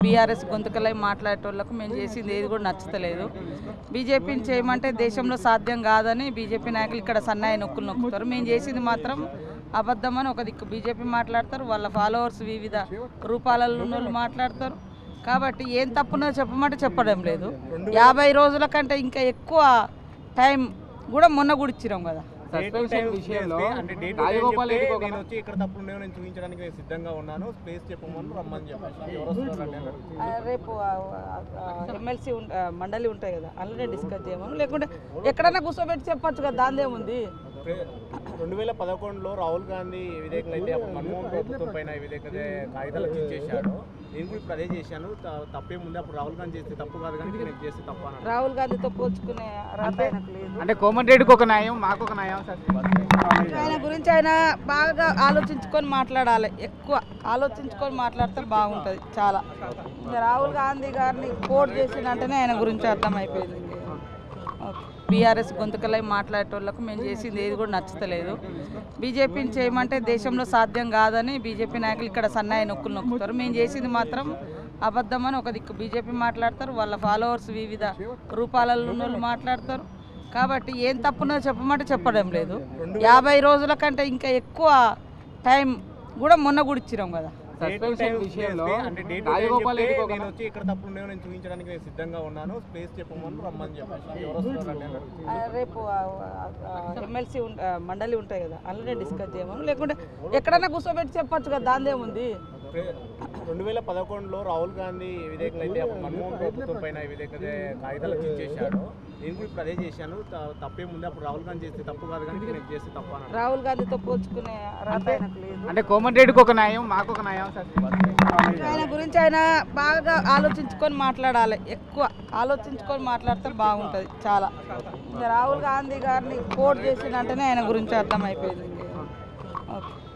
BRS గొంతుకలై మాట్లాడేటోళ్ళకు మేము చేసింది ఏది కూడా నచ్చలేదు. బీజేపీని చేయమంటే దేశంలో సాధ్యం కాదని బీజేపీ నాయకులు ఇక్కడ సన్నాయి నొక్కులు నొక్కుతారు. మేము చేసింది మాత్రం అబద్ధమని ఒక దిక్కు బీజేపీ మాట్లాడతారు, వాళ్ళ ఫాలోవర్స్ వివిధ రూపాలలో ఉన్న వాళ్ళు మాట్లాడతారు. కాబట్టి ఏం తప్పునో చెప్పమంటే చెప్పడం లేదు. 50 రోజుల కంటే ఇంకా ఎక్కువ టైం కూడా మొన్న కూడా ఇచ్చినాం కదా. సస్పెన్షన్ విషయంలో రాజగోపాల్ రెడ్డి నేను వచ్చి ఇక్కడ తప్పులు ఉన్నాయో నేను చూపించడానికి నేను సిద్ధంగా ఉన్నాను, ప్లేస్ చెప్పమని రమ్మని చెప్పేసి రేపు ఎమ్మెల్సీ మండలి ఉంటాయి కదా, అందులోనే డిస్కస్ చేయమని, లేకుంటే ఎక్కడన్నా కూర్చోబెట్టి చెప్పొచ్చు కదా, దాందేముంది. 2011లో రాహుల్ గాంధీ ఏ విధంగా అయితే మన్మోహన్ ప్రభుత్వం పైన ఏ విధంగా కాగితాలు చేశాడు, నేను కూడా ఇప్పుడు అదే చేశాను, తప్పేముంది, అప్పుడు రాహుల్ గాంధీ చేస్తే తప్పు కాదు కానీ నేను చేస్తే తప్ప. రాహుల్ గాంధీతో పోల్చుకునే అంటే కోమటిరెడ్డికి ఒక న్యాయం, మాకు ఒక న్యాయం. ఆయన గురించి ఆయన బాగా ఆలోచించుకొని మాట్లాడాలి, ఎక్కువ ఆలోచించుకొని మాట్లాడితే బాగుంటుంది చాలా. రాహుల్ గాంధీ గారిని కోట్ చేసినట్టనే ఆయన గురించి అర్థమైపోయింది. బీఆర్ఎస్ గొంతుకలై మాట్లాడేటోళ్ళకు మేము చేసింది ఏది కూడా నచ్చలేదు. బీజేపీని చేయమంటే దేశంలో సాధ్యం కాదని బీజేపీ నాయకులు ఇక్కడ సన్నాయి నొక్కులు నొక్కుతారు. మేము చేసింది మాత్రం అబద్ధమని ఒక దిక్కు బీజేపీ మాట్లాడతారు, వాళ్ళ ఫాలోవర్స్ వివిధ రూపాలలో ఉన్న వాళ్ళు మాట్లాడతారు. కాబట్టి ఏం తప్పునో చెప్పమంటే చెప్పడం లేదు. 50 రోజుల కంటే ఇంకా ఎక్కువ టైం కూడా మొన్న కూడా ఇచ్చినాం కదా. సస్పెన్షన్ విషయంలో రాజగోపాల్ రెడ్డి నేను వచ్చి ఇక్కడ తప్పులు ఉన్నాయో నేను చూపించడానికి నేను సిద్ధంగా ఉన్నాను, ప్లేస్ చెప్పమని రమ్మని చెప్పేసి రేపు ఎమ్మెల్సీ మండలి ఉంటాయి కదా, అందులోనే డిస్కస్ చేయమని, లేకుంటే ఎక్కడన్నా కూర్చోబెట్టి చెప్పొచ్చు కదా, దాందేముంది. 2011లో రాహుల్ గాంధీ ఏ విధంగా అయితే మన్మోహన్ ప్రభుత్వం పైన ఏ విధంగా కాగితాలు చేశాడు, నేను కూడా ఇప్పుడు అదే చేశాను, తప్పేముంది, అప్పుడు రాహుల్ గాంధీ చేస్తే తప్పు కాదు కానీ నేను చేస్తే తప్ప. రాహుల్ గాంధీతో పోల్చుకునే అంటే కోమటిరెడ్డికి ఒక న్యాయం, మాకు ఒక న్యాయం. ఆయన గురించి ఆయన బాగా ఆలోచించుకొని మాట్లాడాలి, ఎక్కువ ఆలోచించుకొని మాట్లాడితే బాగుంటుంది చాలా. రాహుల్ గాంధీ గారిని కోట్ చేసినట్టనే ఆయన గురించి అర్థమైపోయింది.